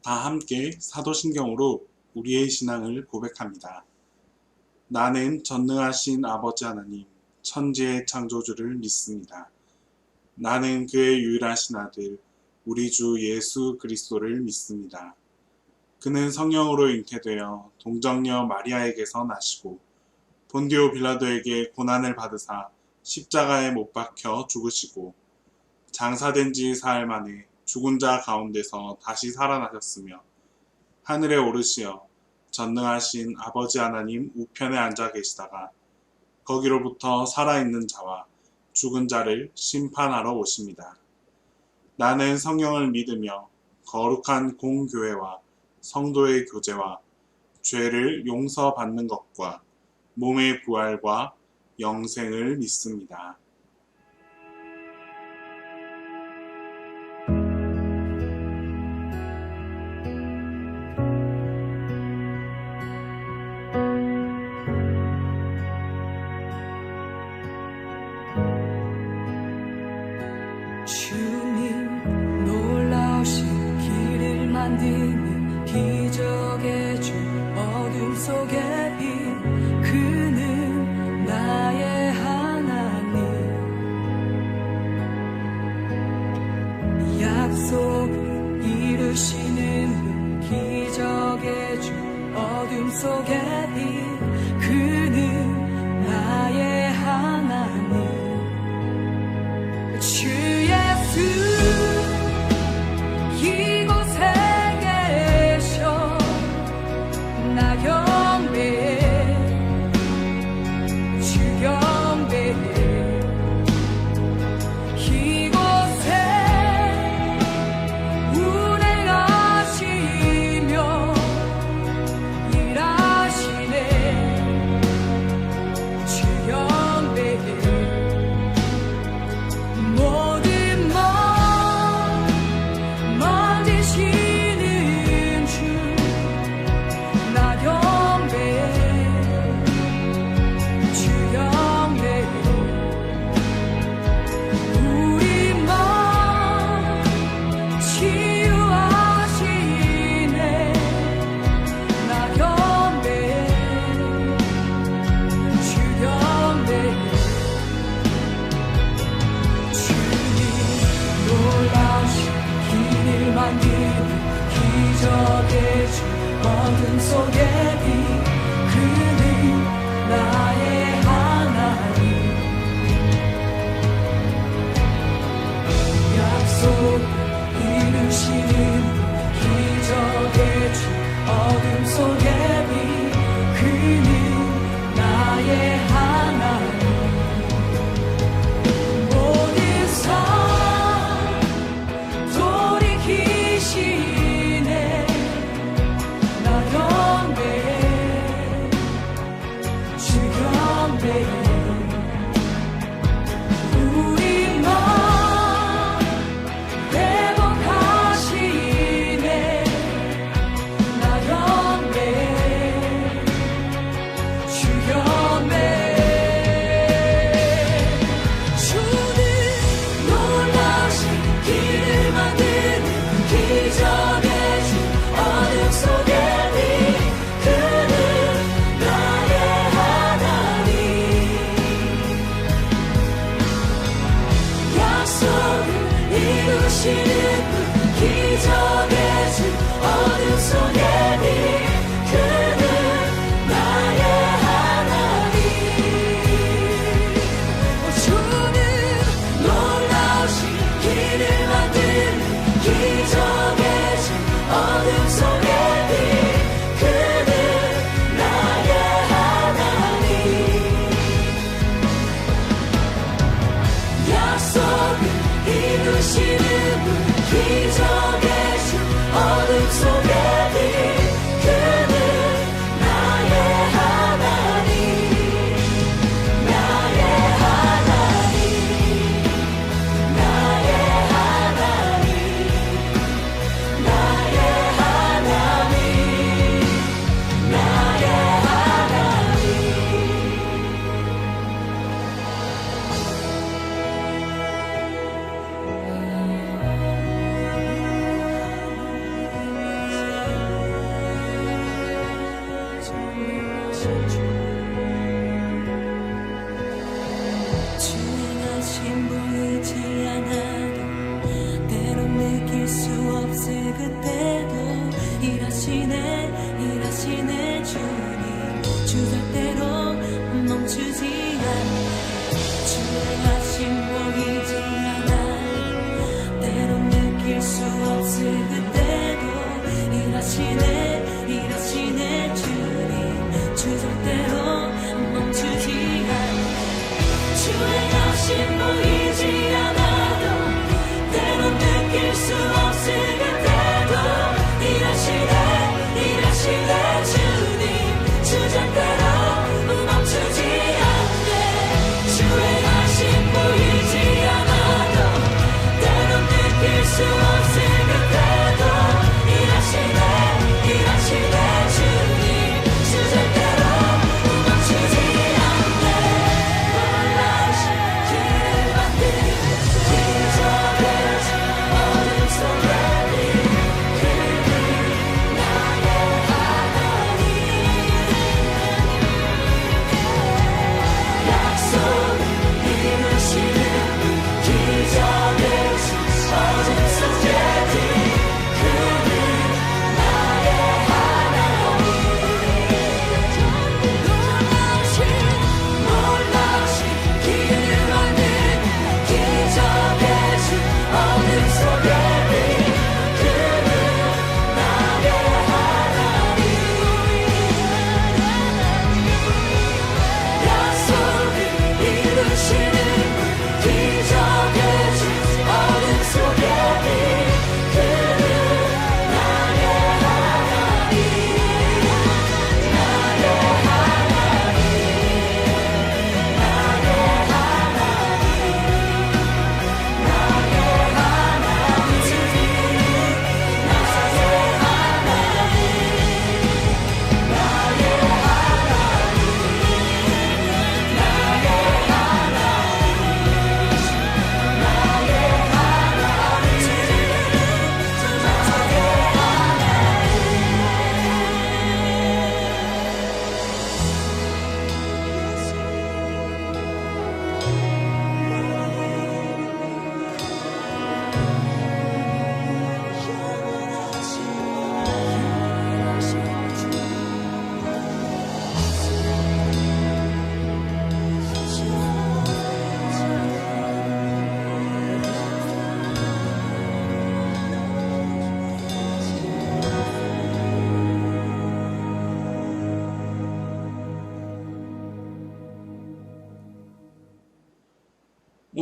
다 함께 사도신경으로 우리의 신앙을 고백합니다. 나는 전능하신 아버지 하나님, 천지의 창조주를 믿습니다. 나는 그의 유일하신 아들, 우리 주 예수 그리스도를 믿습니다. 그는 성령으로 잉태되어 동정녀 마리아에게서 나시고 본디오 빌라도에게 고난을 받으사 십자가에 못 박혀 죽으시고 장사된 지 사흘 만에 죽은 자 가운데서 다시 살아나셨으며 하늘에 오르시어 전능하신 아버지 하나님 우편에 앉아 계시다가 거기로부터 살아있는 자와 죽은 자를 심판하러 오십니다. 나는 성령을 믿으며 거룩한 공교회와 성도의 교제와 죄를 용서받는 것과 몸의 부활과 영생을 믿습니다. 주님 놀라우신 길을 만드는 기적의 주 어둠 속의 빛 그는 나의 하나님 약속을 이루시는 분 기적의 주 어둠 속의 빛 그는 나의 하나님 주 예수 이곳에 계셔 나 경배해 주 경배해 이곳에 운행하시며 일하시네 주 경배해 모든 맘 만지시는 주 나 경배해 주 경배해 우리 맘 치유하시네 나 경배해 주 경배해 놀라우신 길을 만드는 기적의 주 어둠 속의 빛 그는 나의 하나님 약속 이루시는 기적의 주 어둠 속의 빛 그는 나의 하나님 모든 삶 돌이키시네 나 경배해 주 경배해 우리 맘 회복하시네 나 경배해 주 경배해 주는 놀라우신 길을 만드는 기적의 주 어둠 속의 빛 그는 나의 하나님 약속을 이루시는 분 기적의 주 어둠 속의 빛 그는 나의 하나님 주는 놀라우신 길을 만드는 기적의 주 어둠 속의 빛 그는 나의 하나님 약속을 이루시는 분 기적의 주 어둠 속의 빛 그는 나의 하나님 나의 하나님 나의 하나님 나의 하나님 나의 하나님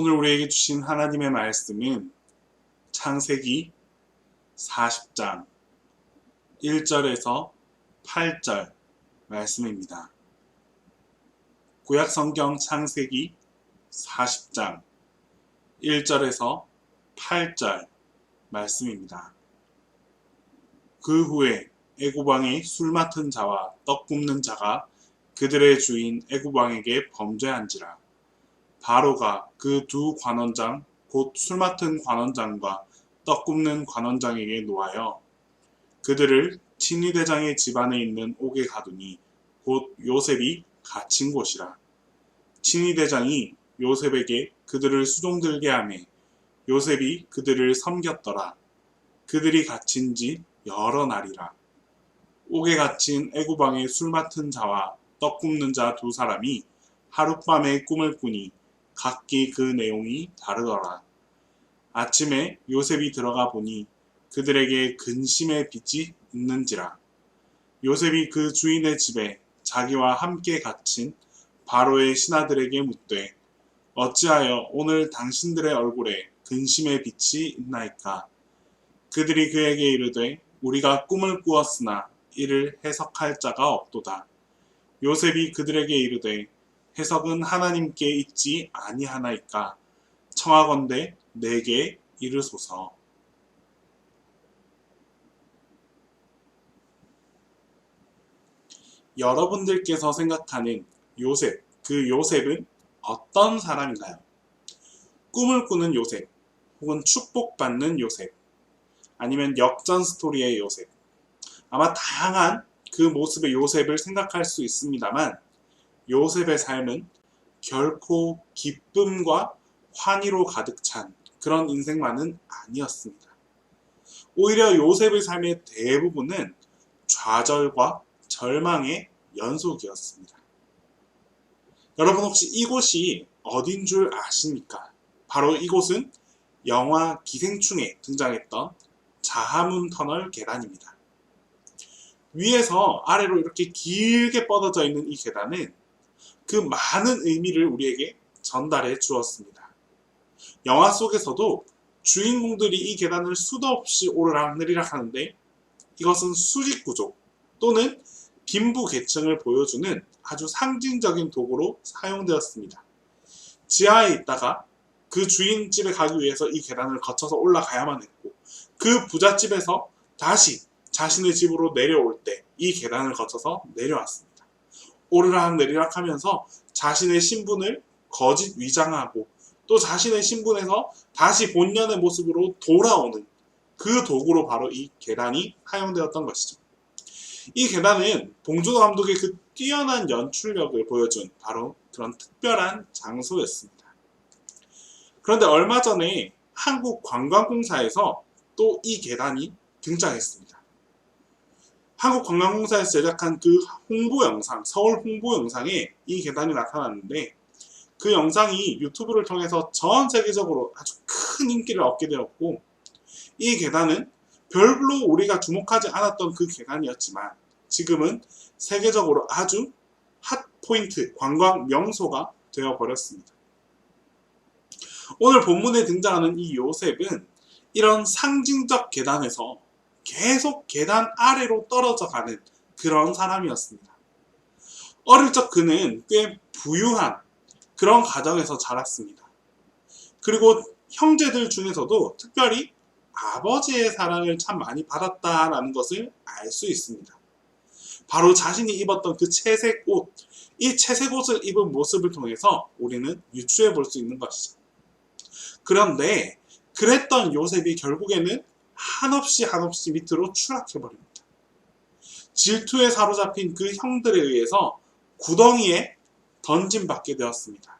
오늘 우리에게 주신 하나님의 말씀은 창세기 40장 1절에서 8절 말씀입니다. 구약 성경 창세기 40장 1절에서 8절 말씀입니다. 그 후에 애굽 왕의 술 맡은 자와 떡 굽는 자가 그들의 주인 애굽 왕에게 범죄한지라. 바로가 그 두 관원장 곧 술 맡은 관원장과 떡 굽는 관원장에게 노하여 그들을 친위대장의 집안에 있는 옥에 가두니 곧 요셉이 갇힌 곳이라. 친위대장이 요셉에게 그들을 수종들게 하며 요셉이 그들을 섬겼더라. 그들이 갇힌 지 여러 날이라. 옥에 갇힌 애굽 왕의 술 맡은 자와 떡 굽는 자 두 사람이 하룻밤에 꿈을 꾸니 각기 그 내용이 다르더라. 아침에 요셉이 들어가 보니 그들에게 근심의 빛이 있는지라. 요셉이 그 주인의 집에 자기와 함께 갇힌 바로의 신하들에게 묻되 어찌하여 오늘 당신들의 얼굴에 근심의 빛이 있나이까. 그들이 그에게 이르되 우리가 꿈을 꾸었으나 이를 해석할 자가 없도다. 요셉이 그들에게 이르되 해석은 하나님께 있지 아니하나이까. 청하건대 내게 이르소서. 여러분들께서 생각하는 요셉, 그 요셉은 어떤 사람인가요? 꿈을 꾸는 요셉, 혹은 축복받는 요셉, 아니면 역전 스토리의 요셉. 아마 다양한 그 모습의 요셉을 생각할 수 있습니다만 요셉의 삶은 결코 기쁨과 환희로 가득 찬 그런 인생만은 아니었습니다. 오히려 요셉의 삶의 대부분은 좌절과 절망의 연속이었습니다. 여러분 혹시 이곳이 어딘 줄 아십니까? 바로 이곳은 영화 기생충에 등장했던 자하문 터널 계단입니다. 위에서 아래로 이렇게 길게 뻗어져 있는 이 계단은 그 많은 의미를 우리에게 전달해 주었습니다. 영화 속에서도 주인공들이 이 계단을 수도 없이 오르락내리락 하는데 이것은 수직 구조 또는 빈부 계층을 보여주는 아주 상징적인 도구로 사용되었습니다. 지하에 있다가 그 주인 집에 가기 위해서 이 계단을 거쳐서 올라가야만 했고 그 부잣집에서 다시 자신의 집으로 내려올 때 이 계단을 거쳐서 내려왔습니다. 오르락 내리락 하면서 자신의 신분을 거짓 위장하고 또 자신의 신분에서 다시 본연의 모습으로 돌아오는 그 도구로 바로 이 계단이 사용되었던 것이죠. 이 계단은 봉준호 감독의 그 뛰어난 연출력을 보여준 바로 그런 특별한 장소였습니다. 그런데 얼마 전에 한국관광공사에서 또 이 계단이 등장했습니다. 한국관광공사에서 제작한 그 홍보 영상, 서울 홍보 영상에 이 계단이 나타났는데 그 영상이 유튜브를 통해서 전 세계적으로 아주 큰 인기를 얻게 되었고 이 계단은 별로 우리가 주목하지 않았던 그 계단이었지만 지금은 세계적으로 아주 핫 포인트, 관광 명소가 되어버렸습니다. 오늘 본문에 등장하는 이 요셉은 이런 상징적 계단에서 계속 계단 아래로 떨어져 가는 그런 사람이었습니다. 어릴 적 그는 꽤 부유한 그런 가정에서 자랐습니다. 그리고 형제들 중에서도 특별히 아버지의 사랑을 참 많이 받았다라는 것을 알 수 있습니다. 바로 자신이 입었던 그 채색 옷, 이 채색 옷을 입은 모습을 통해서 우리는 유추해 볼 수 있는 것이죠. 그런데 그랬던 요셉이 결국에는 한없이 밑으로 추락해버립니다. 질투에 사로잡힌 그 형들에 의해서 구덩이에 던짐받게 되었습니다.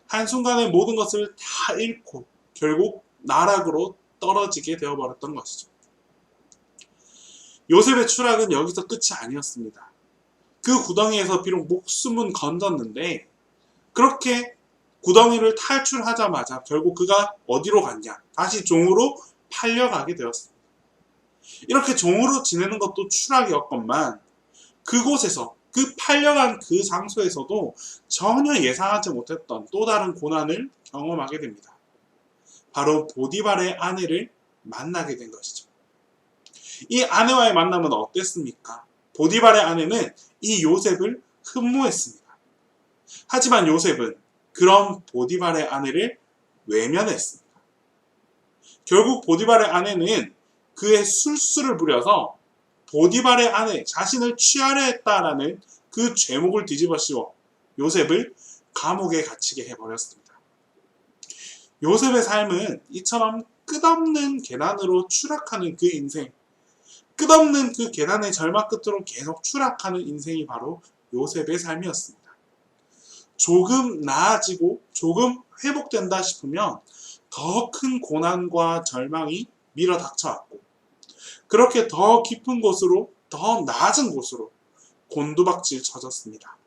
한순간에 모든 것을 다 잃고 결국 나락으로 떨어지게 되어버렸던 것이죠. 요셉의 추락은 여기서 끝이 아니었습니다. 그 구덩이에서 비록 목숨은 건졌는데 그렇게 구덩이를 탈출하자마자 결국 그가 어디로 갔냐? 다시 종으로 팔려가게 되었습니다. 이렇게 종으로 지내는 것도 추락이었건만 그곳에서 그 팔려간 그 장소에서도 전혀 예상하지 못했던 또 다른 고난을 경험하게 됩니다. 바로 보디발의 아내를 만나게 된 것이죠. 이 아내와의 만남은 어땠습니까? 보디발의 아내는 이 요셉을 흠모했습니다. 하지만 요셉은 그런 보디발의 아내를 외면했습니다. 결국 보디발의 아내는 그의 술수를 부려서 보디발의 아내 자신을 취하려 했다라는 그 죄목을 뒤집어 씌워 요셉을 감옥에 갇히게 해버렸습니다. 요셉의 삶은 이처럼 끝없는 계단으로 추락하는 그 인생, 끝없는 그 계단의 절망 끝으로 계속 추락하는 인생이 바로 요셉의 삶이었습니다. 조금 나아지고 조금 회복된다 싶으면 더 큰 고난과 절망이 밀어닥쳐왔고, 그렇게 더 깊은 곳으로, 더 낮은 곳으로 곤두박질 쳐졌습니다.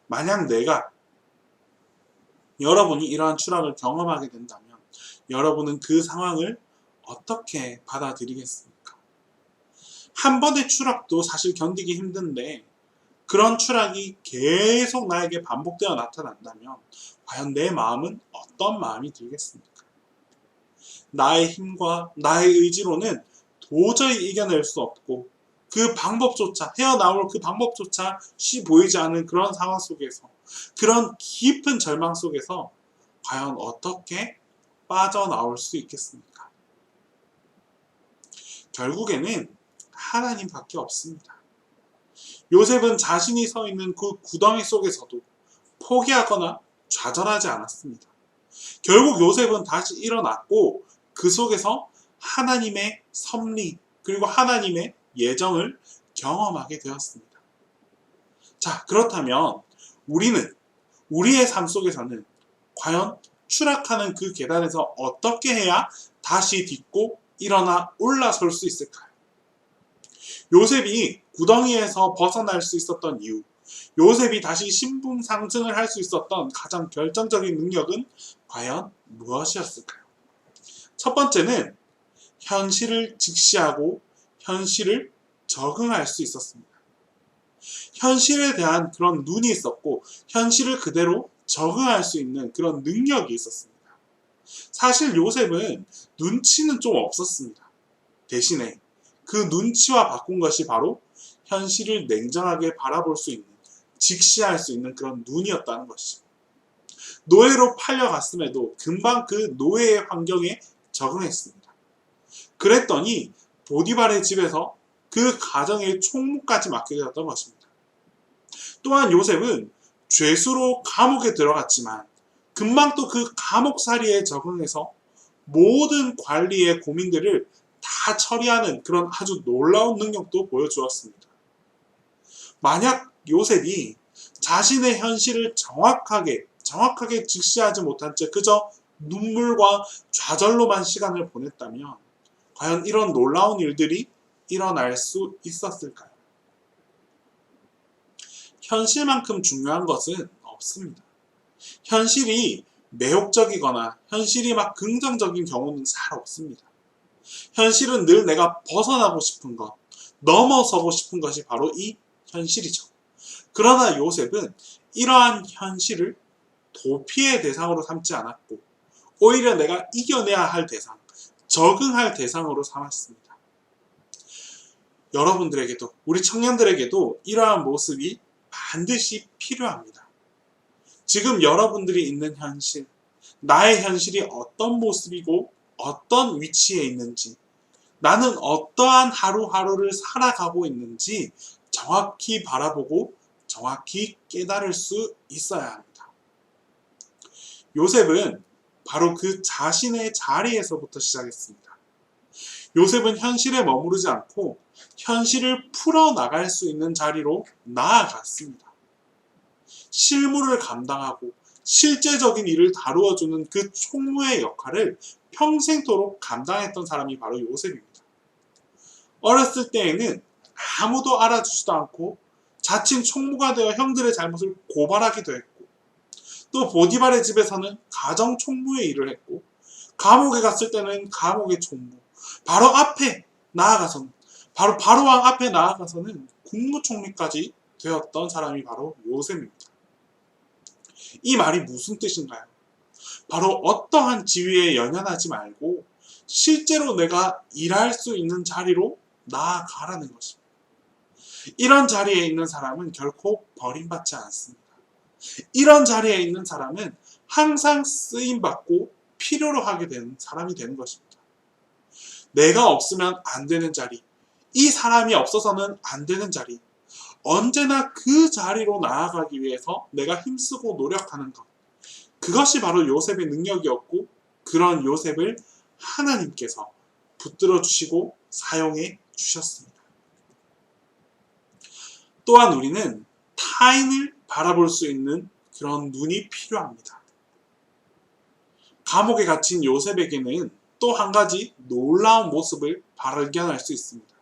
만약 여러분이 이러한 추락을 경험하게 된다면 여러분은 그 상황을 어떻게 받아들이겠습니까? 한 번의 추락도 사실 견디기 힘든데 그런 추락이 계속 나에게 반복되어 나타난다면 과연 내 마음은 어떤 마음이 들겠습니까? 나의 힘과 나의 의지로는 도저히 이겨낼 수 없고 그 방법조차, 헤어나올 그 방법조차 보이지 않은 그런 상황 속에서, 그런 깊은 절망 속에서 과연 어떻게 빠져나올 수 있겠습니까? 결국에는 하나님밖에 없습니다. 요셉은 자신이 서 있는 그 구덩이 속에서도 포기하거나 좌절하지 않았습니다. 결국 요셉은 다시 일어났고 그 속에서 하나님의 섭리 그리고 하나님의 예정을 경험하게 되었습니다. 자, 그렇다면 우리의 삶 속에서는 과연 추락하는 그 계단에서 어떻게 해야 다시 딛고 일어나 올라설 수 있을까요? 요셉이 구덩이에서 벗어날 수 있었던 이유, 요셉이 다시 신분 상승을 할 수 있었던 가장 결정적인 능력은 과연 무엇이었을까요? 첫 번째는 현실을 직시하고 현실을 적응할 수 있었습니다. 현실에 대한 그런 눈이 있었고 현실을 그대로 적응할 수 있는 그런 능력이 있었습니다. 사실 요셉은 눈치는 좀 없었습니다. 대신에 그 눈치와 바꾼 것이 바로 현실을 냉정하게 바라볼 수 있는, 직시할 수 있는 그런 눈이었다는 것이죠. 노예로 팔려갔음에도 금방 그 노예의 환경에 적응했습니다. 그랬더니 보디발의 집에서 그 가정의 총무까지 맡게 되었던 것입니다. 또한 요셉은 죄수로 감옥에 들어갔지만 금방 또 그 감옥살이에 적응해서 모든 관리의 고민들을 다 처리하는 그런 아주 놀라운 능력도 보여주었습니다. 만약 요셉이 자신의 현실을 정확하게 직시하지 못한 채 그저 눈물과 좌절로만 시간을 보냈다면 과연 이런 놀라운 일들이 일어날 수 있었을까요? 현실만큼 중요한 것은 없습니다. 현실이 매혹적이거나 현실이 막 긍정적인 경우는 잘 없습니다. 현실은 늘 내가 벗어나고 싶은 것, 넘어서고 싶은 것이 바로 이 현실이죠. 그러나 요셉은 이러한 현실을 도피의 대상으로 삼지 않았고 오히려 내가 이겨내야 할 대상, 적응할 대상으로 삼았습니다. 여러분들에게도, 우리 청년들에게도 이러한 모습이 반드시 필요합니다. 지금 여러분들이 있는 현실, 나의 현실이 어떤 모습이고 어떤 위치에 있는지, 나는 어떠한 하루하루를 살아가고 있는지 정확히 바라보고 정확히 깨달을 수 있어야 합니다. 요셉은 바로 그 자신의 자리에서부터 시작했습니다. 요셉은 현실에 머무르지 않고 현실을 풀어나갈 수 있는 자리로 나아갔습니다. 실무를 감당하고 실제적인 일을 다루어주는 그 총무의 역할을 평생토록 감당했던 사람이 바로 요셉입니다. 어렸을 때에는 아무도 알아주지도 않고 자칭 총무가 되어 형들의 잘못을 고발하기도 했고, 또 보디발의 집에서는 가정 총무의 일을 했고, 감옥에 갔을 때는 감옥의 총무, 바로 앞에 나아가서는, 바로 바로왕 앞에 나아가서는 국무총리까지 되었던 사람이 바로 요셉입니다. 이 말이 무슨 뜻인가요? 바로 어떠한 지위에 연연하지 말고 실제로 내가 일할 수 있는 자리로 나아가라는 것입니다. 이런 자리에 있는 사람은 결코 버림받지 않습니다. 이런 자리에 있는 사람은 항상 쓰임받고 필요로 하게 되는 사람이 되는 것입니다. 내가 없으면 안 되는 자리, 이 사람이 없어서는 안 되는 자리, 언제나 그 자리로 나아가기 위해서 내가 힘쓰고 노력하는 것. 그것이 바로 요셉의 능력이었고, 그런 요셉을 하나님께서 붙들어 주시고 사용해 주셨습니다. 또한 우리는 타인을 바라볼 수 있는 그런 눈이 필요합니다. 감옥에 갇힌 요셉에게는 또 한 가지 놀라운 모습을 발견할 수 있습니다.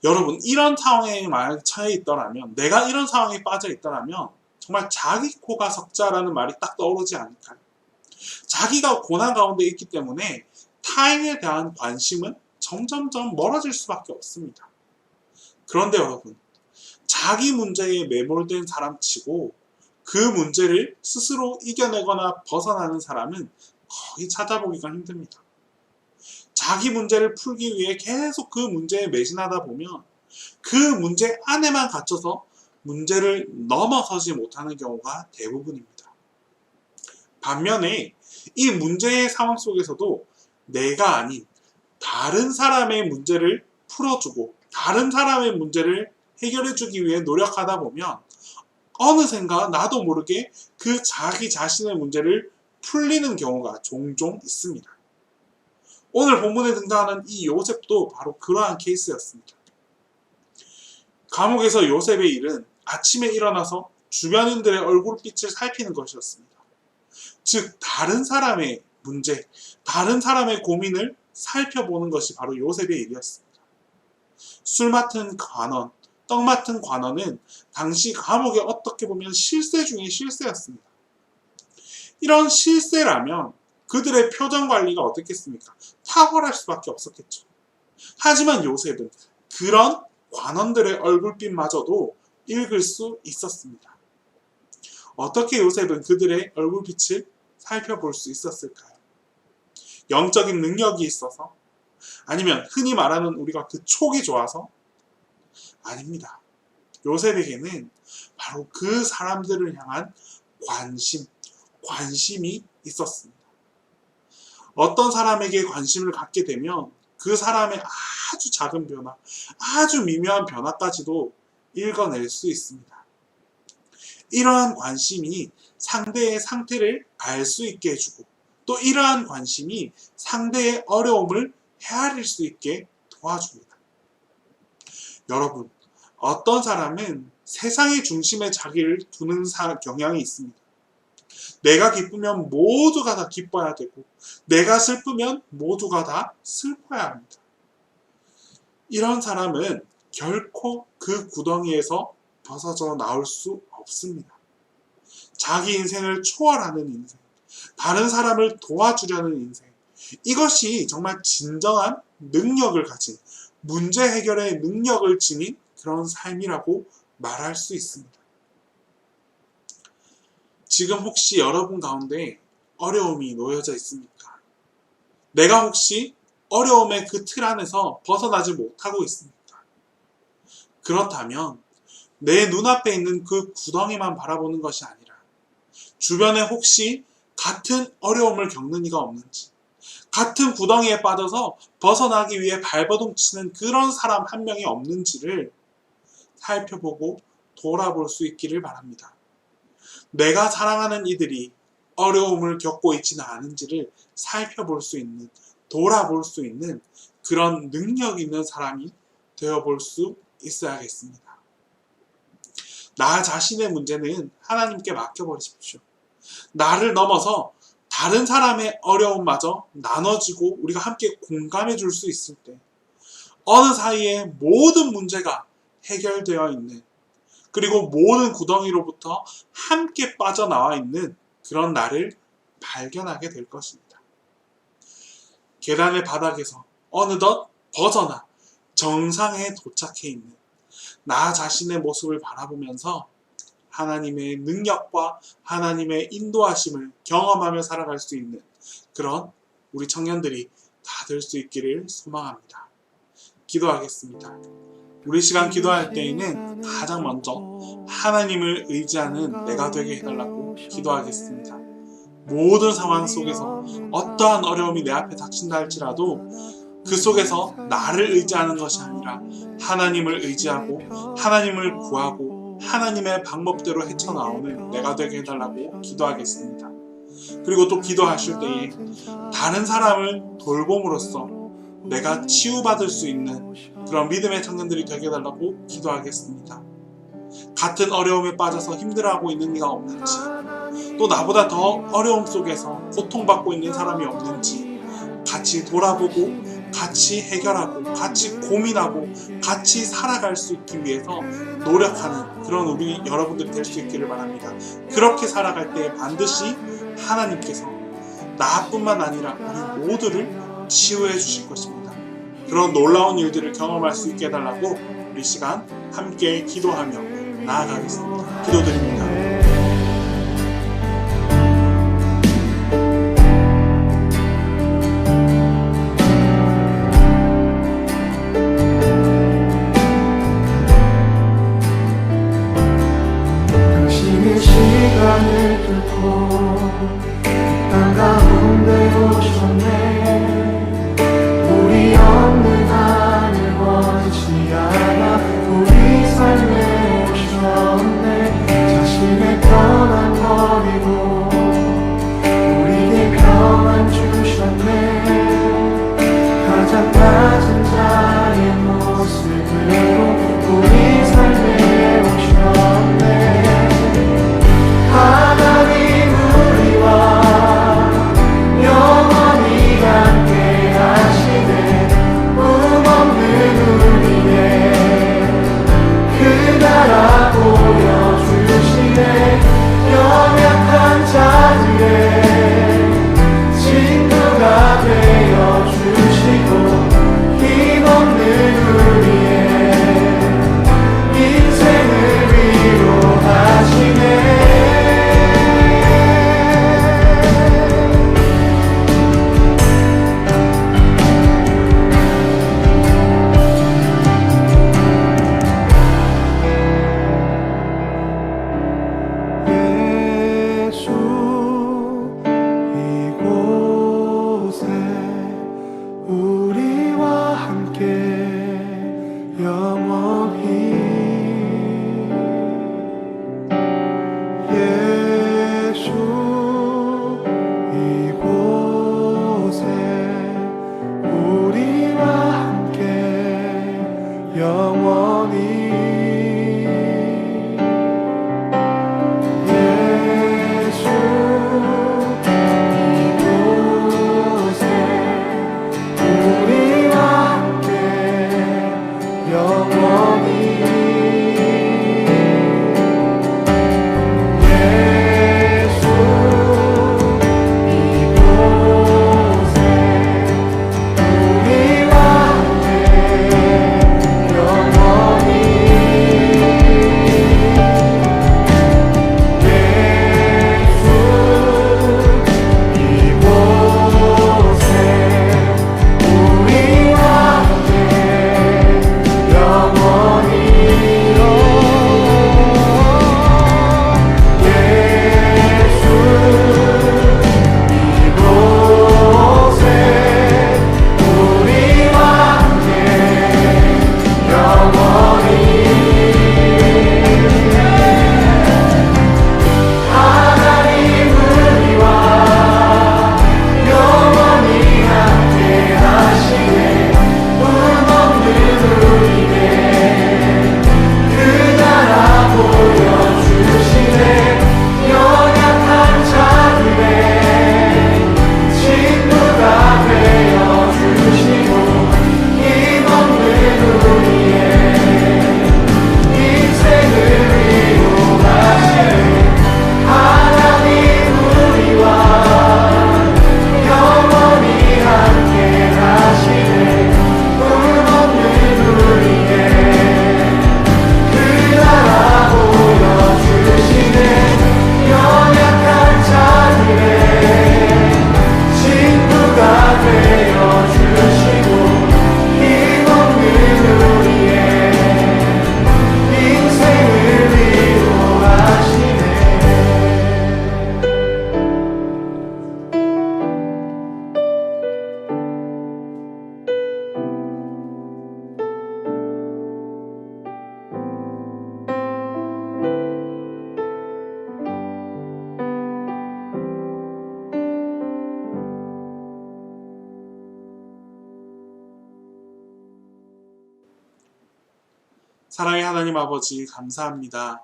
여러분, 이런 상황에 만약 처해 있더라면, 내가 이런 상황에 빠져 있더라면 정말 자기 코가 석자라는 말이 딱 떠오르지 않을까요? 자기가 고난 가운데 있기 때문에 타인에 대한 관심은 점점점 멀어질 수밖에 없습니다. 그런데 여러분, 자기 문제에 매몰된 사람치고 그 문제를 스스로 이겨내거나 벗어나는 사람은 거의 찾아보기가 힘듭니다. 자기 문제를 풀기 위해 계속 그 문제에 매진하다 보면 그 문제 안에만 갇혀서 문제를 넘어서지 못하는 경우가 대부분입니다. 반면에 이 문제의 상황 속에서도 내가 아닌 다른 사람의 문제를 풀어주고 다른 사람의 문제를 해결해주기 위해 노력하다 보면 어느샌가 나도 모르게 그 자기 자신의 문제를 풀리는 경우가 종종 있습니다. 오늘 본문에 등장하는 이 요셉도 바로 그러한 케이스였습니다. 감옥에서 요셉의 일은 아침에 일어나서 주변인들의 얼굴빛을 살피는 것이었습니다. 즉, 다른 사람의 문제, 다른 사람의 고민을 살펴보는 것이 바로 요셉의 일이었습니다. 술 맡은 관원, 떡 맡은 관원은 당시 감옥에 어떻게 보면 실세 중에 실세였습니다. 이런 실세라면 그들의 표정 관리가 어떻겠습니까? 탁월할 수밖에 없었겠죠. 하지만 요셉은 그런 관원들의 얼굴빛마저도 읽을 수 있었습니다. 어떻게 요셉은 그들의 얼굴빛을 살펴볼 수 있었을까요? 영적인 능력이 있어서? 아니면 흔히 말하는 우리가 그 촉이 좋아서? 아닙니다. 요셉에게는 바로 그 사람들을 향한 관심이 있었습니다. 어떤 사람에게 관심을 갖게 되면 그 사람의 아주 작은 변화, 아주 미묘한 변화까지도 읽어낼 수 있습니다. 이러한 관심이 상대의 상태를 알 수 있게 해주고 또 이러한 관심이 상대의 어려움을 헤아릴 수 있게 도와줍니다. 여러분, 어떤 사람은 세상의 중심에 자기를 두는 경향이 있습니다. 내가 기쁘면 모두가 다 기뻐야 되고 내가 슬프면 모두가 다 슬퍼야 합니다. 이런 사람은 결코 그 구덩이에서 벗어져 나올 수 없습니다. 자기 인생을 초월하는 인생, 다른 사람을 도와주려는 인생, 이것이 정말 진정한 능력을 가진, 문제 해결의 능력을 지닌 그런 삶이라고 말할 수 있습니다. 지금 혹시 여러분 가운데 어려움이 놓여져 있습니까? 내가 혹시 어려움의 그 틀 안에서 벗어나지 못하고 있습니까? 그렇다면 내 눈앞에 있는 그 구덩이만 바라보는 것이 아니라 주변에 혹시 같은 어려움을 겪는 이가 없는지, 같은 구덩이에 빠져서 벗어나기 위해 발버둥 치는 그런 사람 한 명이 없는지를 살펴보고 돌아볼 수 있기를 바랍니다. 내가 사랑하는 이들이 어려움을 겪고 있지는 않은지를 살펴볼 수 있는, 돌아볼 수 있는 그런 능력 있는 사람이 되어볼 수 있어야겠습니다. 나 자신의 문제는 하나님께 맡겨버리십시오. 나를 넘어서 다른 사람의 어려움마저 나눠지고 우리가 함께 공감해 줄 수 있을 때 어느 사이에 모든 문제가 해결되어 있는, 그리고 모든 구덩이로부터 함께 빠져나와 있는 그런 나를 발견하게 될 것입니다. 계단의 바닥에서 어느덧 벗어나 정상에 도착해 있는, 나 자신의 모습을 바라보면서 하나님의 능력과 하나님의 인도하심을 경험하며 살아갈 수 있는 그런 우리 청년들이 다 될 수 있기를 소망합니다. 기도하겠습니다. 우리 시간 기도할 때에는 가장 먼저 하나님을 의지하는 내가 되게 해달라고 기도하겠습니다. 모든 상황 속에서 어떠한 어려움이 내 앞에 닥친다 할지라도 그 속에서 나를 의지하는 것이 아니라 하나님을 의지하고 하나님을 구하고 하나님의 방법대로 헤쳐나오는 내가 되게 해달라고 기도하겠습니다. 그리고 또 기도하실 때에 다른 사람을 돌봄으로써 내가 치유받을 수 있는 그런 믿음의 청년들이 되게 해달라고 기도하겠습니다. 같은 어려움에 빠져서 힘들어하고 있는 이가 없는지, 또 나보다 더 어려움 속에서 고통받고 있는 사람이 없는지 같이 돌아보고 같이 해결하고 같이 고민하고 같이 살아갈 수 있기 위해서 노력하는 그런 우리 여러분들이 될 수 있기를 바랍니다. 그렇게 살아갈 때 반드시 하나님께서 나뿐만 아니라 우리 모두를 치유해 주실 것입니다. 그런 놀라운 일들을 경험할 수 있게 해달라고 우리 시간 함께 기도하며 나아가겠습니다. 기도드립니다. 당신의 시간을 뚫고 땅 가운데 오셨네. 우리 없는 하늘 원치 않아 우리 삶에 오셨네. 사랑의 하나님 아버지 감사합니다.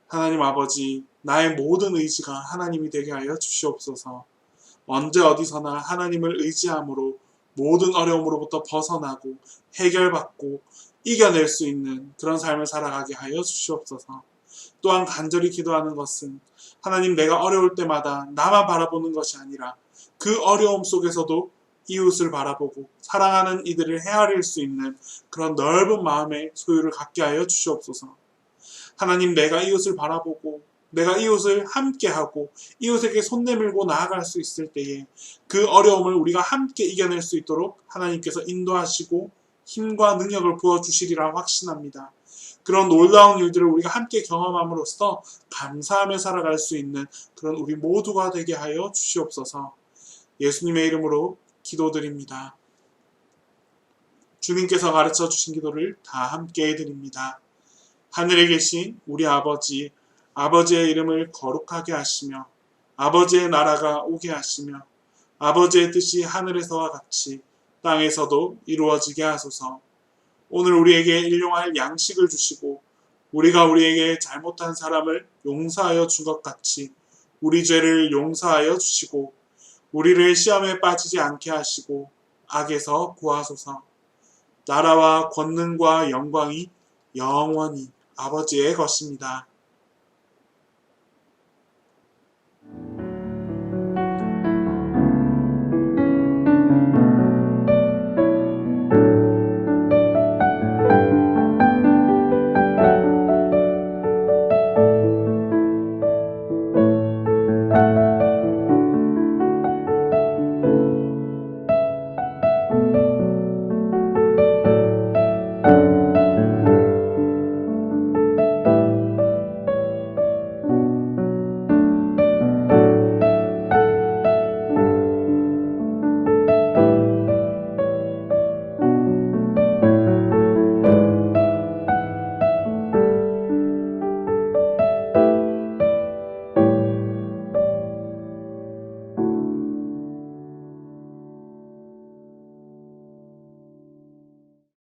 하나님 아버지, 나의 모든 의지가 하나님이 되게 하여 주시옵소서. 언제 어디서나 하나님을 의지함으로 모든 어려움으로부터 벗어나고 해결받고 이겨낼 수 있는 그런 삶을 살아가게 하여 주시옵소서. 또한 간절히 기도하는 것은 하나님, 내가 어려울 때마다 나만 바라보는 것이 아니라 그 어려움 속에서도 이웃을 바라보고 사랑하는 이들을 헤아릴 수 있는 그런 넓은 마음의 소유를 갖게 하여 주시옵소서. 하나님, 내가 이웃을 바라보고 내가 이웃을 함께하고 이웃에게 손 내밀고 나아갈 수 있을 때에 그 어려움을 우리가 함께 이겨낼 수 있도록 하나님께서 인도하시고 힘과 능력을 부어주시리라 확신합니다. 그런 놀라운 일들을 우리가 함께 경험함으로써 감사하며 살아갈 수 있는 그런 우리 모두가 되게 하여 주시옵소서. 예수님의 이름으로 기도드립니다. 주님께서 가르쳐 주신 기도를 다 함께 해드립니다. 하늘에 계신 우리 아버지, 아버지의 이름을 거룩하게 하시며 아버지의 나라가 오게 하시며 아버지의 뜻이 하늘에서와 같이 땅에서도 이루어지게 하소서. 오늘 우리에게 일용할 양식을 주시고 우리가 우리에게 잘못한 사람을 용서하여 준 것 같이 우리 죄를 용서하여 주시고 우리를 시험에 빠지지 않게 하시고 악에서 구하소서. 나라와 권능과 영광이 영원히 아버지의 것입니다.